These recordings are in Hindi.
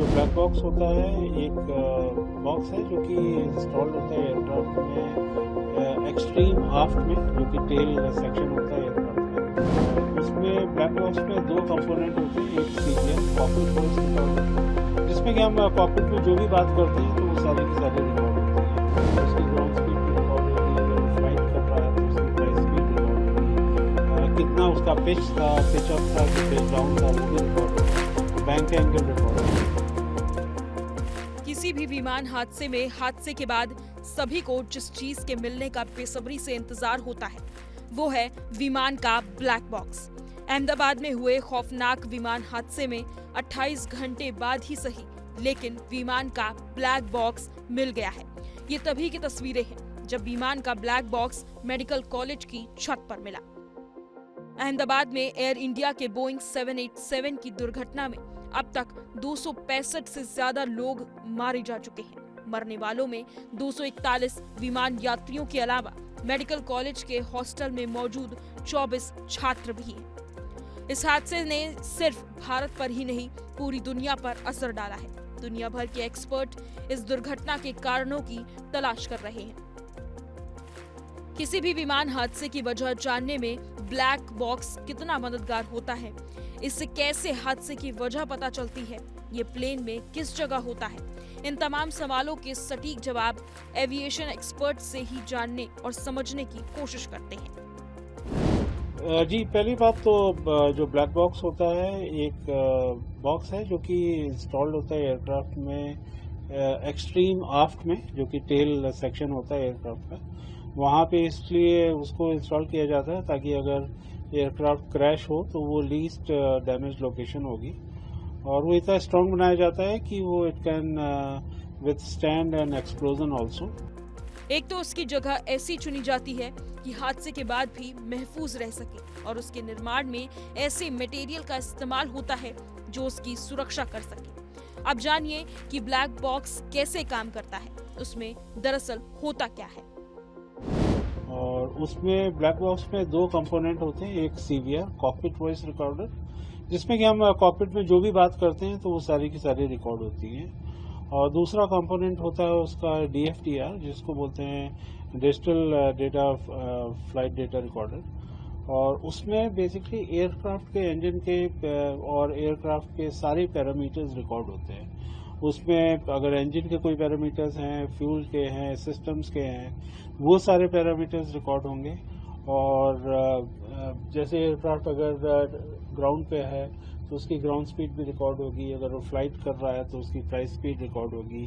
जो ब्लैक बॉक्स होता है एक बॉक्स है जो कि इंस्टॉल्ड होता है एयरक्राफ्ट में एक्सट्रीम आफ्ट में, जो कि टेल सेक्शन होता है एयरक्राफ्ट में। उसमें ब्लैक बॉक्स में दो कंपोनेंट होते हैं, एक सीरियल कॉकपिट वॉइस रिकॉर्डर, जिसमें कि हम कॉकपिट में जो भी बात करते हैं तो वो सारी की सारी रिकॉर्ड होती है। उसकी ग्राउंड स्पीड भी रिकॉर्ड होती है, अगर वो फ्लाइट कर रहा है तो उसकी फ्लाइट स्पीड रिकॉर्ड होगी, कितना उसका पिच था, पिच अप था कि पिच डाउन था, वो भी रिकॉर्ड होगा, बैंक एंगल रिकॉर्ड होगा। किसी भी विमान हादसे में हादसे के बाद सभी को जिस चीज के मिलने का बेसब्री से इंतजार होता है वो है विमान का ब्लैक बॉक्स। अहमदाबाद में हुए खौफनाक विमान हादसे में 28 घंटे बाद ही सही, लेकिन विमान का ब्लैक बॉक्स मिल गया है। ये तभी की तस्वीरें हैं जब विमान का ब्लैक बॉक्स मेडिकल कॉलेज की छत पर मिला। अहमदाबाद में एयर इंडिया के बोइंग 787 की दुर्घटना में अब तक 265 से ज्यादा लोग मारे जा चुके हैं। मरने वालों में 241 विमान यात्रियों के अलावा मेडिकल कॉलेज के हॉस्टल में मौजूद 24 छात्र भी हैं। इस हादसे ने सिर्फ भारत पर ही नहीं पूरी दुनिया पर असर डाला है। दुनिया भर के एक्सपर्ट इस दुर्घटना के कारणों की तलाश कर रहे हैं। किसी भी विमान हादसे की वजह जानने में ब्लैक बॉक्स कितना मददगार होता है, इससे कैसे हादसे की वजह पता चलती है, ये प्लेन में किस जगह होता है, इन तमाम सवालों के सटीक जवाब एविएशन एक्सपर्ट से ही जानने और समझने की कोशिश करते हैं। जी, पहली बात तो जो ब्लैक बॉक्स होता है एक बॉक्स है जो कि इंस्टॉल्ड होता है एयरक्राफ्ट में एक्सट्रीम आफ्ट में, जो कि टेल सेक्शन होता है एयरक्राफ्ट का। वहाँ पे इसलिए उसको इंस्टॉल किया जाता है ताकि अगर एयरक्राफ्ट क्रैश हो तो वो लीस्ट डैमेज लोकेशन होगी, और वो इतना स्ट्रॉन्ग बनाया जाता है कि वो it can withstand N explosion also. एक तो उसकी जगह ऐसी चुनी जाती है कि हादसे के बाद भी महफूज रह सके, और उसके निर्माण में ऐसे मटेरियल का इस्तेमाल होता है जो उसकी सुरक्षा कर सके। अब जानिए कि ब्लैक बॉक्स कैसे काम करता है, उसमें दरअसल होता क्या है। और उसमें ब्लैक बॉक्स में दो कंपोनेंट होते हैं, एक सीवीआर कॉकपिट वॉइस रिकॉर्डर, जिसमें कि हम कॉकपिट में जो भी बात करते हैं तो वो सारी की सारी रिकॉर्ड होती हैं, और दूसरा कंपोनेंट होता है उसका डीएफटीआर, जिसको बोलते हैं digital data flight data recorder. और उसमें बेसिकली एयरक्राफ्ट के इंजन के और एयरक्राफ्ट के सारे पैरामीटर्स रिकॉर्ड होते हैं। उसमें अगर इंजन के कोई पैरामीटर्स हैं, फ्यूल के हैं, सिस्टम्स के हैं, वो सारे पैरामीटर्स रिकॉर्ड होंगे। और जैसे एयरक्राफ्ट अगर ग्राउंड पे है तो उसकी ग्राउंड स्पीड भी रिकॉर्ड होगी, अगर वो फ्लाइट कर रहा है तो उसकी फ्लाइट स्पीड रिकॉर्ड होगी,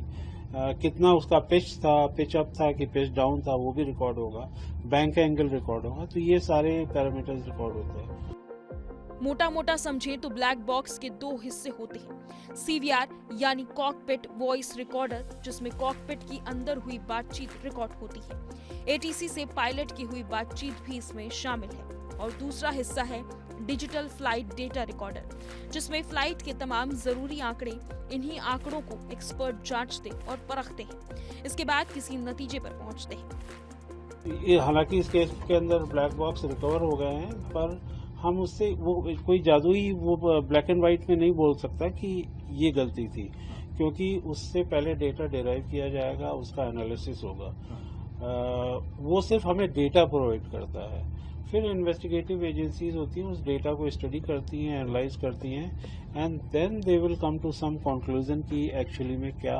कितना उसका पिच था, पिच अप था कि पिच डाउन था, वो भी रिकॉर्ड होगा, बैंक एंगल रिकॉर्ड होगा। तो ये सारे पैरामीटर्स रिकॉर्ड होते हैं। मोटा मोटा समझें तो ब्लैक बॉक्स के दो हिस्से होते हैं। सीवीआर यानी कॉकपिट वॉइस रिकॉर्डर, जिसमें कॉकपिट की अंदर हुई बातचीत रिकॉर्ड होती है। एटीसी से पायलट की हुई बातचीत भी इसमें शामिल है। और दूसरा हिस्सा है डिजिटल फ्लाइट डेटा रिकॉर्डर, जिसमें फ्लाइट के तमाम जरूरी आंकड़े, इन्हीं आंकड़ों को एक्सपर्ट जांचते और परखते हैं। इसके बाद किसी नतीजे पर पहुंचते हैं। हालांकि इस केस के अंदर ब्लैक बॉक्स रिकवर हो गए हैं, पर हम उससे वो कोई जादुई वो ब्लैक एंड व्हाइट में नहीं बोल सकता कि ये गलती थी, क्योंकि उससे पहले डेटा डिराइव किया जाएगा, उसका एनालिसिस होगा। वो सिर्फ हमें डेटा प्रोवाइड करता है, फिर इन्वेस्टिगेटिव एजेंसीज होती हैं, उस डेटा को स्टडी करती हैं, एनालाइज करती हैं, and then they will come to some conclusion कि एक्चुअली में क्या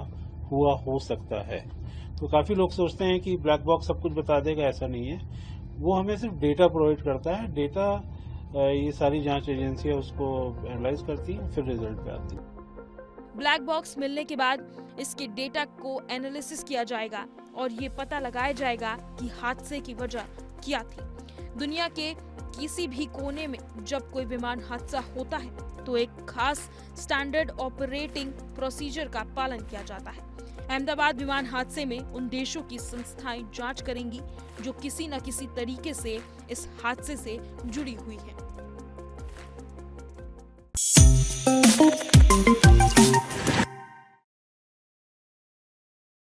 हुआ हो सकता है। तो काफी लोग सोचते हैं कि ब्लैक बॉक्स सब कुछ बता देगा, ऐसा नहीं है। वो हमें सिर्फ डेटा प्रोवाइड करता है, डेटा ये सारी जांच एजेंसियां उसको एनालाइज करती हैं, फिर रिजल्ट पे आती है। ब्लैक बॉक्स मिलने के बाद इसके डेटा को एनालिसिस किया जाएगा और ये पता लगाया जाएगा कि हादसे की वजह क्या थी। दुनिया के किसी भी कोने में जब कोई विमान हादसा होता है तो एक खास स्टैंडर्ड ऑपरेटिंग प्रोसीजर का पालन किया जाता है। अहमदाबाद विमान हादसे में उन देशों की संस्थाएं जांच करेंगी जो किसी न किसी तरीके से इस हादसे से जुड़ी हुई हैं।